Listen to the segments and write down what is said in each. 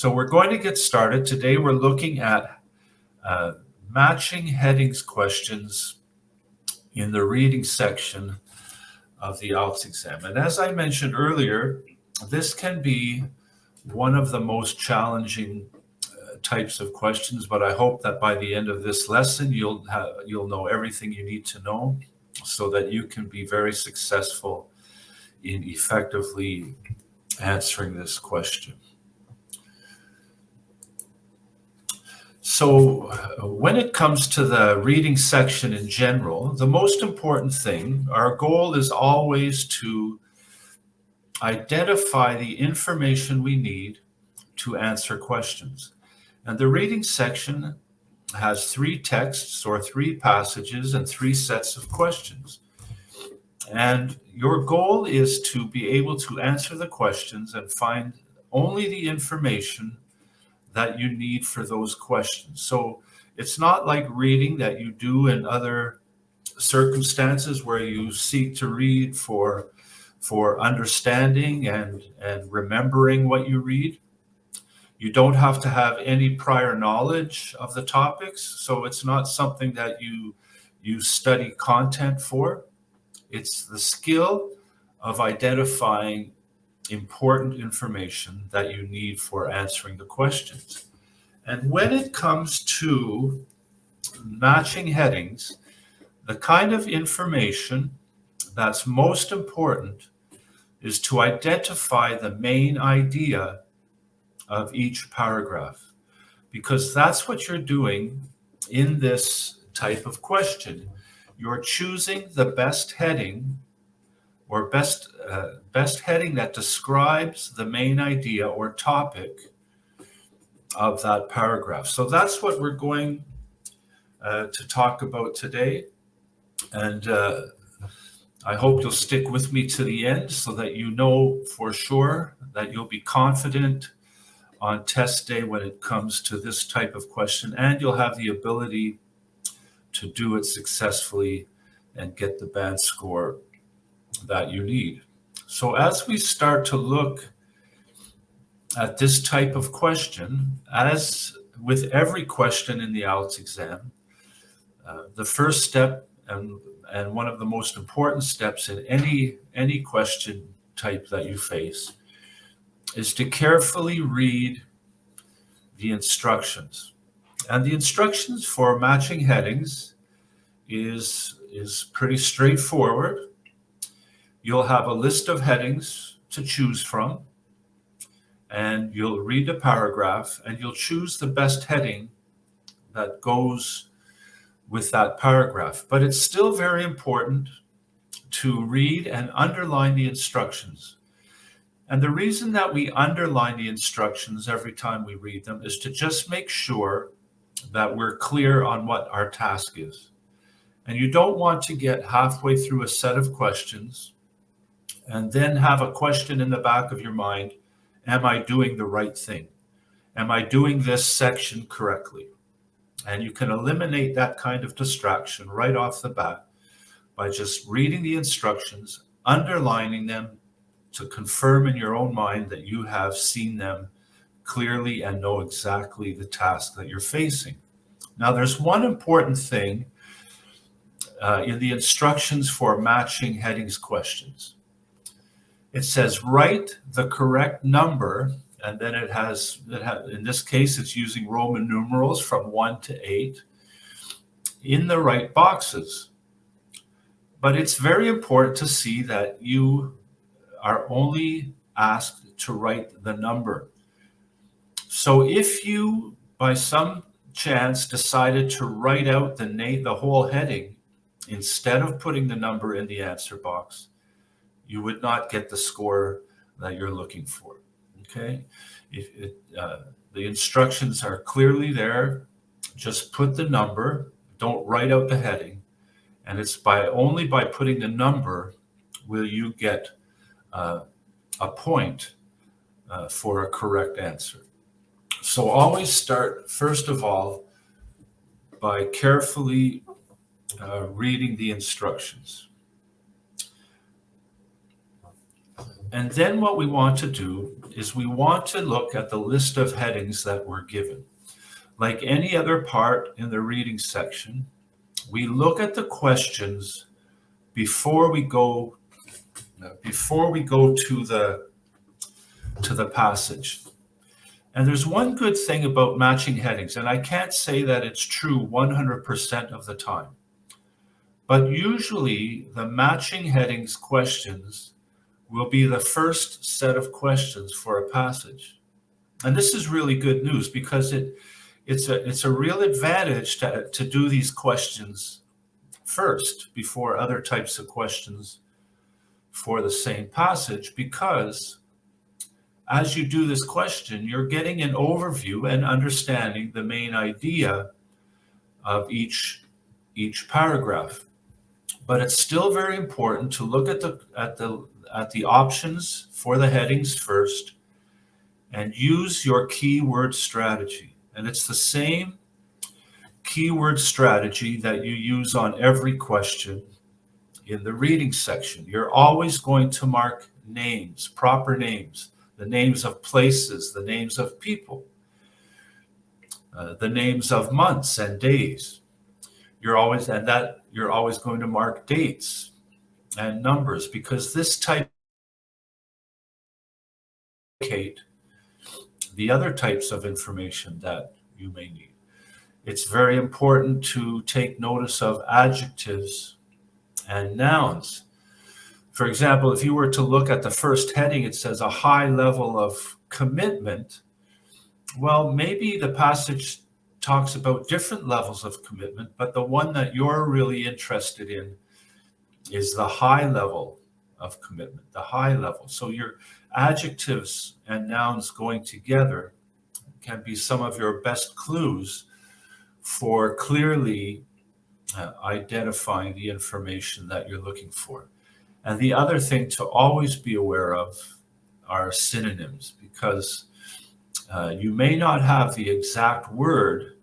So we're going to get started. Today we're looking at matching headings questions in the reading section of the IELTS exam. And as I mentioned earlier, this can be one of the most challenging types of questions, but I hope that by the end of this lesson, you'll know everything you need to know so that you can be very successful in effectively answering this question. So when it comes to the reading section in general, the most important thing, our goal is always to identify the information we need to answer questions. And the reading section has 3 texts or 3 passages and 3 sets of questions. And your goal is to be able to answer the questions and find only the information that you need for those questions. So it's not like reading that you do in other circumstances where you seek to read for understanding and remembering what you read. You don't have to have any prior knowledge of the topics, so it's not something that you study content for. It's the skill of identifying important information that you need for answering the questions. And when it comes to matching headings, the kind of information that's most important is to identify the main idea of each paragraph, because that's what you're doing in this type of question. You're choosing the best heading or best heading that describes the main idea or topic of that paragraph. So that's what we're going to talk about today. And I hope you'll stick with me to the end so that you know for sure that you'll be confident on test day when it comes to this type of question, and you'll have the ability to do it successfully and get the band score that you need. So as we start to look at this type of question, as with every question in the IELTS exam, the first step and one of the most important steps in any question type that you face is to carefully read the instructions. And the instructions for matching headings is pretty straightforward. You'll have a list of headings to choose from, and you'll read a paragraph, and you'll choose the best heading that goes with that paragraph. But it's still very important to read and underline the instructions. And the reason that we underline the instructions every time we read them is to just make sure that we're clear on what our task is. And you don't want to get halfway through a set of questions and then have a question in the back of your mind, am I doing the right thing? Am I doing this section correctly? And you can eliminate that kind of distraction right off the bat by just reading the instructions, underlining them to confirm in your own mind that you have seen them clearly and know exactly the task that you're facing. Now, there's one important thing in the instructions for matching headings questions. It says write the correct number, and then it has in this case it's using Roman numerals from 1 to 8 in the right boxes. But it's very important to see that you are only asked to write the number. So if you by some chance decided to write out the whole heading instead of putting the number in the answer box, you would not get the score that you're looking for. Okay, the instructions are clearly there. Just put the number. Don't write out the heading, and it's only by putting the number will you get a point for a correct answer. So always start first of all by carefully reading the instructions. And then what we want to do is we want to look at the list of headings that we're given. Like any other part in the reading section, we look at the questions before we go to the passage. And there's one good thing about matching headings, and I can't say that it's true 100% of the time. But usually the matching headings questions will be the first set of questions for a passage. And this is really good news because it's a real advantage to do these questions first before other types of questions for the same passage, because as you do this question, you're getting an overview and understanding the main idea of each paragraph. But it's still very important to look at the options for the headings first and use your keyword strategy. And it's the same keyword strategy that you use on every question in the reading section. You're always going to mark names, proper names, the names of places, the names of people, the names of months and days. You're always going to mark dates and numbers, because this type indicate the other types of information that you may need. It's very important to take notice of adjectives and nouns. For example, if you were to look at the first heading, it says a high level of commitment. Well, maybe the passage talks about different levels of commitment, but the one that you're really interested in is the high level of commitment, the high level. So your adjectives and nouns going together can be some of your best clues for clearly identifying the information that you're looking for. And the other thing to always be aware of are synonyms, because you may not have the exact word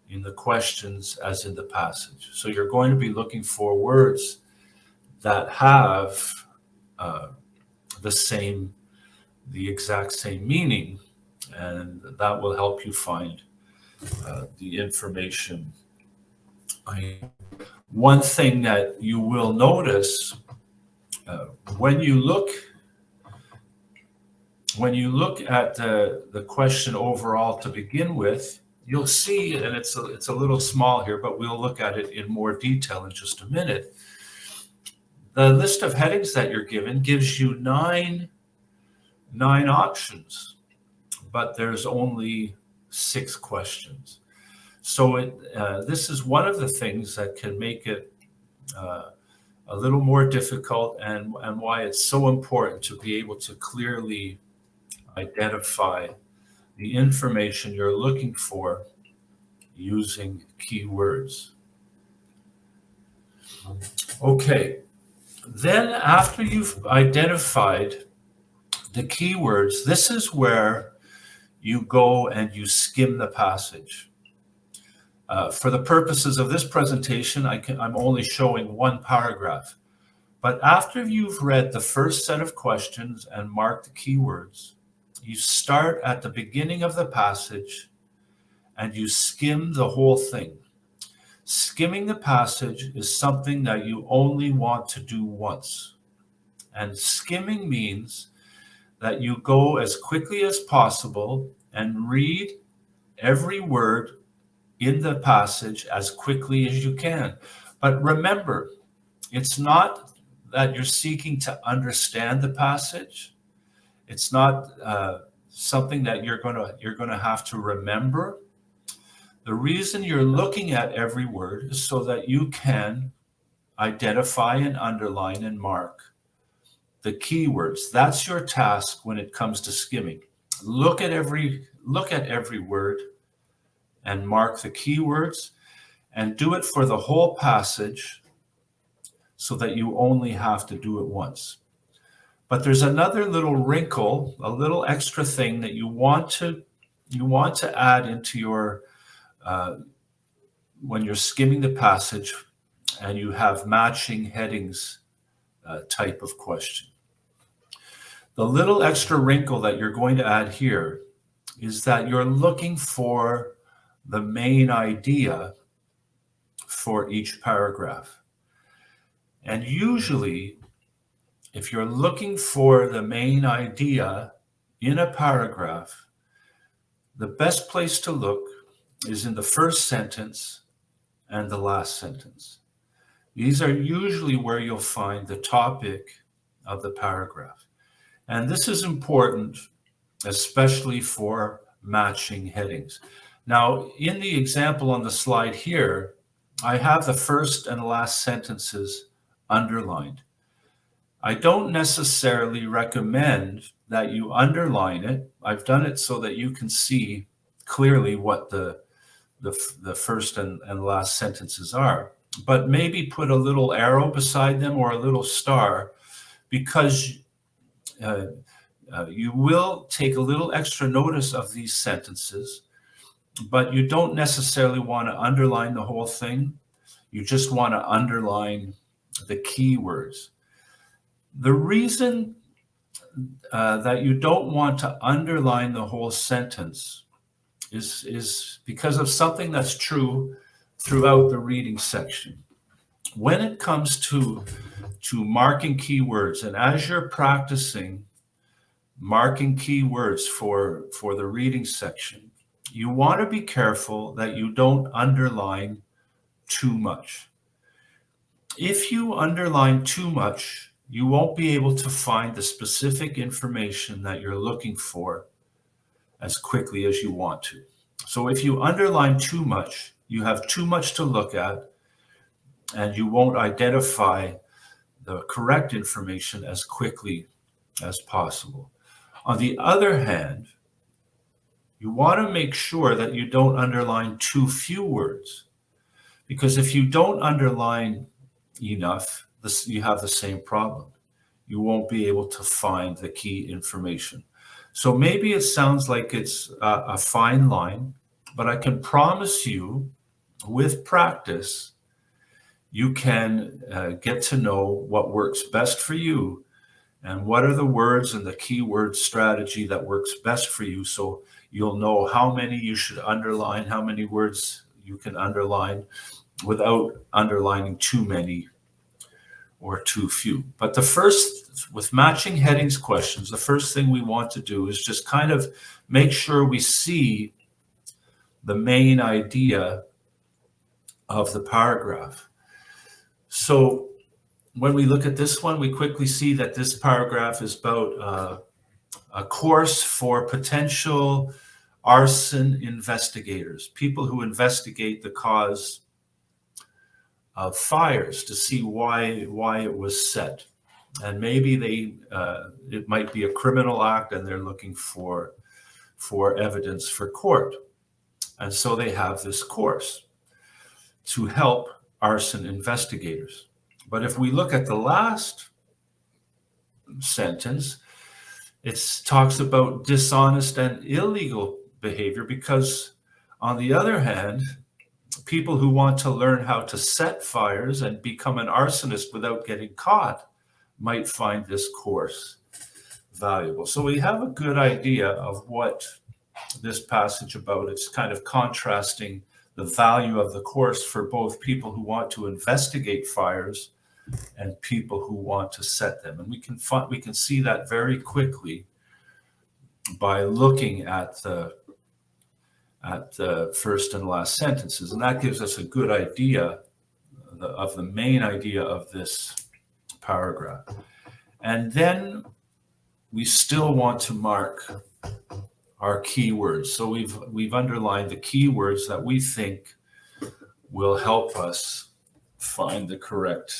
in the questions as in the passage. So you're going to be looking for words that have the exact same meaning, and that will help you find the information. One thing that you will notice when you look at the question overall to begin with, you'll see, and it's a little small here, but we'll look at it in more detail in just a minute. The list of headings that you're given gives you nine options, but there's only 6 questions. So this is one of the things that can make it a little more difficult, and why it's so important to be able to clearly identify the information you're looking for using keywords. Okay, then after you've identified the keywords, this is where you go and you skim the passage. For the purposes of this presentation, I'm only showing one paragraph. But after you've read the first set of questions and marked the keywords, you start at the beginning of the passage and you skim the whole thing. Skimming the passage is something that you only want to do once. And skimming means that you go as quickly as possible and read every word in the passage as quickly as you can. But remember, it's not that you're seeking to understand the passage. It's not something that you're going to have to remember. The reason you're looking at every word is so that you can identify and underline and mark the keywords. That's your task when it comes to skimming. Look at every word and mark the keywords, and do it for the whole passage so that you only have to do it once. But there's another little wrinkle, a little extra thing that you want to add into your when you're skimming the passage and you have matching headings type of question. The little extra wrinkle that you're going to add here is that you're looking for the main idea for each paragraph. And usually, if you're looking for the main idea in a paragraph, the best place to look is in the first sentence and the last sentence. These are usually where you'll find the topic of the paragraph. And this is important, especially for matching headings. Now, in the example on the slide here, I have the first and last sentences underlined. I don't necessarily recommend that you underline it. I've done it so that you can see clearly what the first and last sentences are. But maybe put a little arrow beside them or a little star, because you will take a little extra notice of these sentences, but you don't necessarily want to underline the whole thing. You just want to underline the keywords. The reason that you don't want to underline the whole sentence is because of something that's true throughout the reading section. When it comes to marking keywords, and as you're practicing marking keywords for the reading section, you want to be careful that you don't underline too much. If you underline too much, you won't be able to find the specific information that you're looking for as quickly as you want to. So if you underline too much, you have too much to look at, and you won't identify the correct information as quickly as possible. On the other hand, you want to make sure that you don't underline too few words, because if you don't underline enough, you have the same problem. You won't be able to find the key information. So maybe it sounds like it's a fine line, but I can promise you, with practice, you can get to know what works best for you and what are the words and the keyword strategy that works best for you. So you'll know how many you should underline, how many words you can underline without underlining too many or too few. But with matching headings questions, the first thing we want to do is just kind of make sure we see the main idea of the paragraph. So when we look at this one, we quickly see that this paragraph is about a course for potential arson investigators, people who investigate the cause of fires to see why it was set. And maybe it might be a criminal act and they're looking for evidence for court. And so they have this course to help arson investigators. But if we look at the last sentence, it talks about dishonest and illegal behavior, because on the other hand, people who want to learn how to set fires and become an arsonist without getting caught might find this course valuable. So we have a good idea of what this passage about. It's kind of contrasting the value of the course for both people who want to investigate fires and people who want to set them. And we can see that very quickly by looking at the first and last sentences. And that gives us a good idea of the main idea of this paragraph. And then we still want to mark our keywords. So we've underlined the keywords that we think will help us find the correct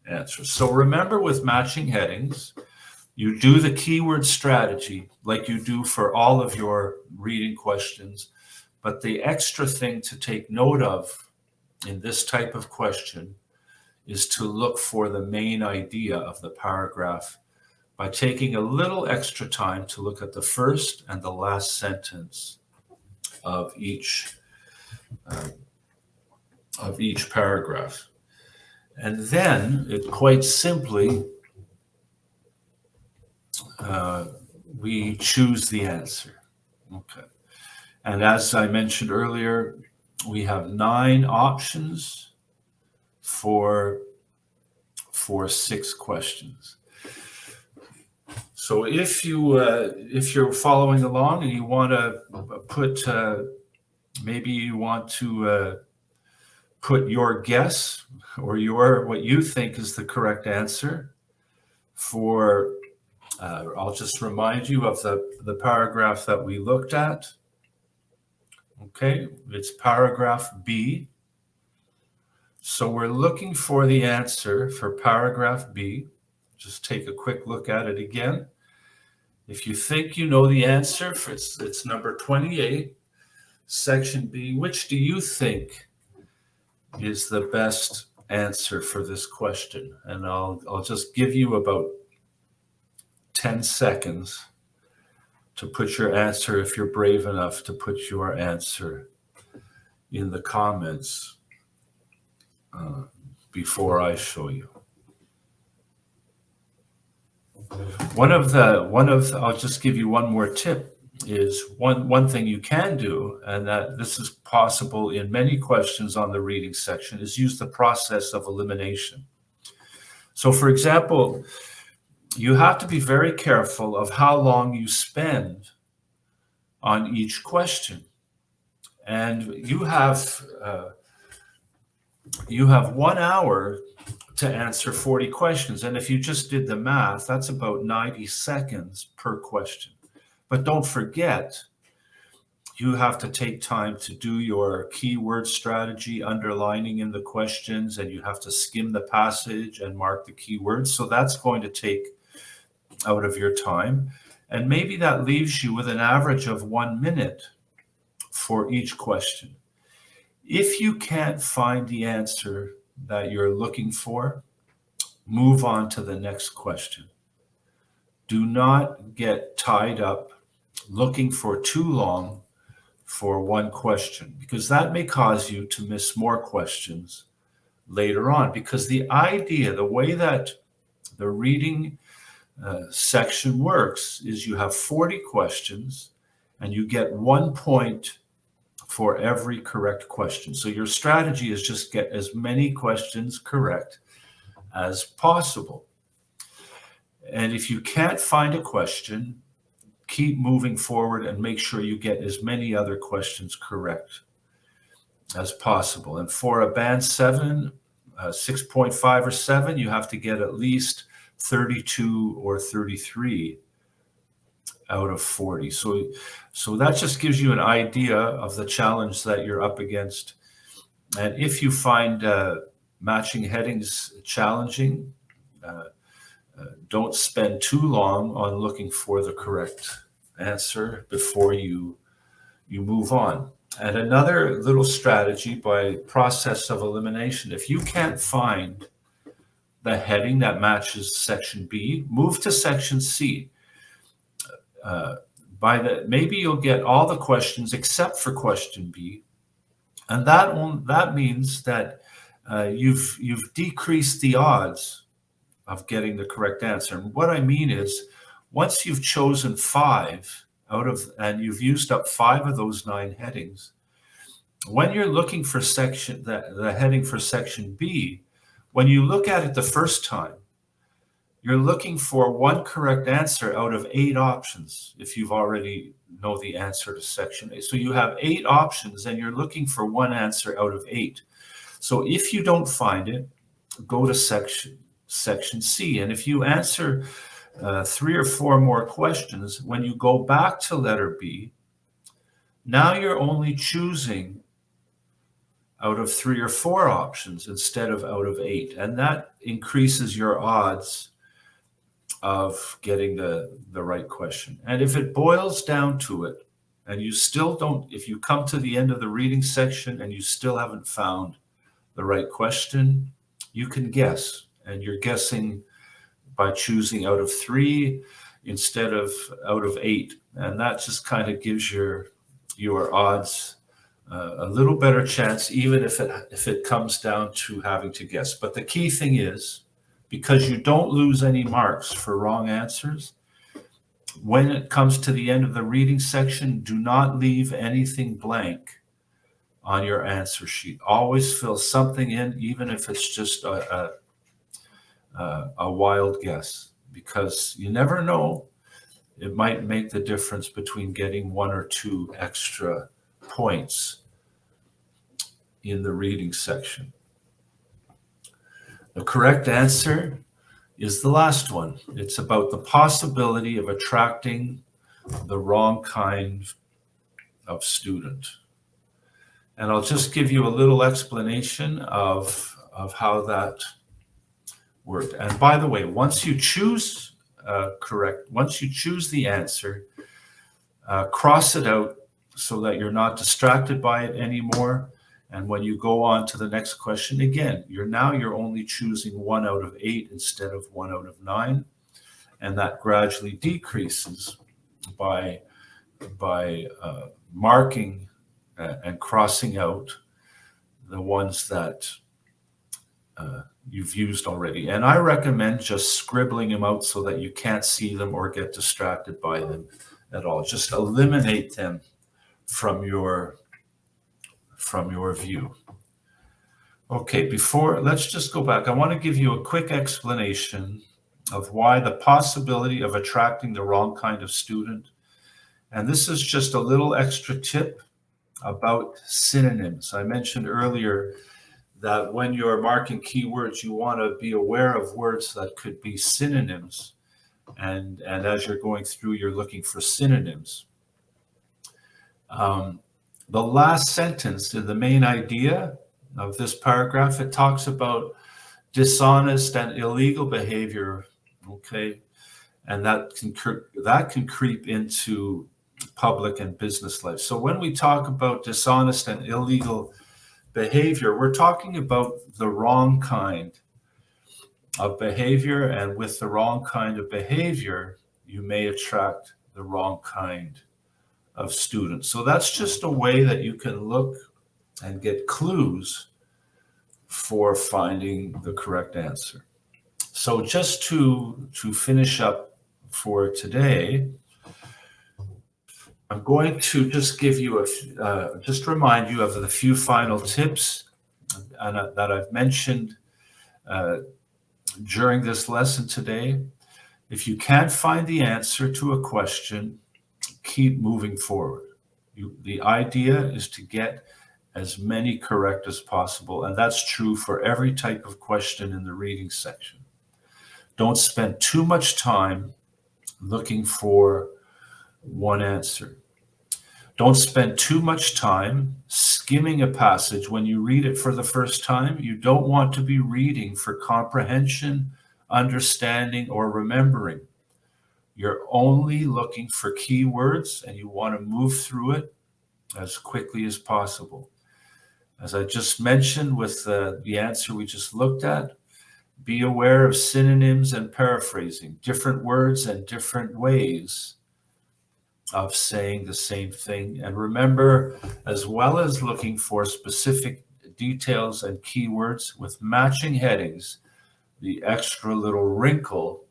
answer. So remember, with matching headings, you do the keyword strategy like you do for all of your reading questions. But the extra thing to take note of in this type of question is to look for the main idea of the paragraph by taking a little extra time to look at the first and the last sentence of each paragraph. And then it quite simply we choose the answer. Okay. And as I mentioned earlier, we have 9 options for 6 questions. So if you're following along and you want to put maybe you want to put your guess or what you think is the correct answer for I'll just remind you of the paragraph that we looked at. Okay, it's paragraph B. So we're looking for the answer for paragraph B. Just take a quick look at it again. If you think you know the answer, it's number 28, section B. Which do you think is the best answer for this question? And I'll just give you about 10 seconds to put your answer, if you're brave enough to put your answer in the comments before I show you. I'll just give you one more tip, is one thing you can do, and that this is possible in many questions on the reading section, is use the process of elimination. So for example, you have to be very careful of how long you spend on each question. And you have 1 hour to answer 40 questions. And if you just did the math, that's about 90 seconds per question. But don't forget, you have to take time to do your keyword strategy, underlining in the questions, and you have to skim the passage and mark the keywords. So that's going to take out of your time. And maybe that leaves you with an average of 1 minute for each question. If you can't find the answer that you're looking for, move on to the next question. Do not get tied up looking for too long for one question, because that may cause you to miss more questions later on. Because the way that the reading section works is you have 40 questions and you get 1 point for every correct question. So your strategy is just get as many questions correct as possible. And if you can't find a question, keep moving forward and make sure you get as many other questions correct as possible. And for a band 7, 6.5 or 7, you have to get at least 32 or 33 out of 40. So that just gives you an idea of the challenge that you're up against. And if you find matching headings challenging, don't spend too long on looking for the correct answer before you move on. And another little strategy by process of elimination, if you can't find the heading that matches section B, move to section C. Maybe you'll get all the questions except for question B, and that means that you've decreased the odds of getting the correct answer. And what I mean is, once you've chosen 5 and you've used up 5 of those 9 headings, when you're looking for the heading for section B, when you look at it the first time, you're looking for 1 correct answer out of 8 options if you've already know the answer to section A. So you have 8 options and you're looking for 1 answer out of 8. So if you don't find it, go to section C. And if you answer 3 or 4 more questions, when you go back to letter B, now you're only choosing out of 3 or 4 options instead of out of 8. And that increases your odds of getting the right question. And if it boils down to it, and you still don't, if you come to the end of the reading section and you still haven't found the right question, you can guess. And you're guessing by choosing out of 3 instead of out of 8. And that just kind of gives your odds a little better chance, even if it comes down to having to guess. But the key thing is, because you don't lose any marks for wrong answers, When it comes to the end of the reading section, do not leave anything blank on your answer sheet. Always fill something in, even if it's just a wild guess, because you never know. It might make the difference between getting 1 or 2 extra points in the reading section. The correct answer is the last one. It's about the possibility of attracting the wrong kind of student. And I'll just give you a little explanation of how that worked. And by the way, once you choose once you choose the answer, cross it out so that you're not distracted by it anymore. And when you go on to the next question, again, you're only choosing 1 out of 8 instead of 1 out of 9. And that gradually decreases by marking and crossing out the ones that you've used already. And I recommend just scribbling them out so that you can't see them or get distracted by them at all. Just eliminate them from your view. Okay, let's just go back. I want to give you a quick explanation of why the possibility of attracting the wrong kind of student. And this is just a little extra tip about synonyms. I mentioned earlier that when you're marking keywords, you want to be aware of words that could be synonyms. And as you're going through, you're looking for synonyms. The last sentence in the main idea of this paragraph, it talks about dishonest and illegal behavior, okay? And that can creep into public and business life. So when we talk about dishonest and illegal behavior, we're talking about the wrong kind of behavior, and with the wrong kind of behavior, you may attract the wrong kind of students. So that's just a way that you can look and get clues for finding the correct answer. So just to finish up for today, I'm going to just give you just remind you of the few final tips that I've mentioned during this lesson today. If you can't find the answer to a question, keep moving forward. The idea is to get as many correct as possible, and that's true for every type of question in the reading section. Don't spend too much time looking for one answer. Don't spend too much time skimming a passage when you read it for the first time. You don't want to be reading for comprehension, understanding, or remembering. You're only looking for keywords, and you want to move through it as quickly as possible. As I just mentioned with the answer we just looked at, be aware of synonyms and paraphrasing, different words and different ways of saying the same thing. And remember, as well as looking for specific details and keywords with matching headings, the extra little wrinkle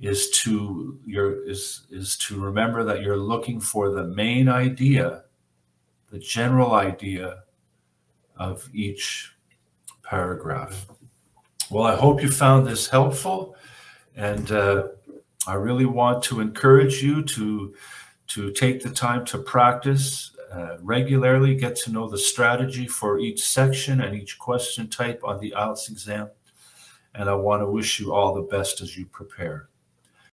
is to remember that you're looking for the main idea, the general idea of each paragraph. Well, I hope you found this helpful, and I really want to encourage you to take the time to practice regularly, get to know the strategy for each section and each question type on the IELTS exam. And I want to wish you all the best as you prepare.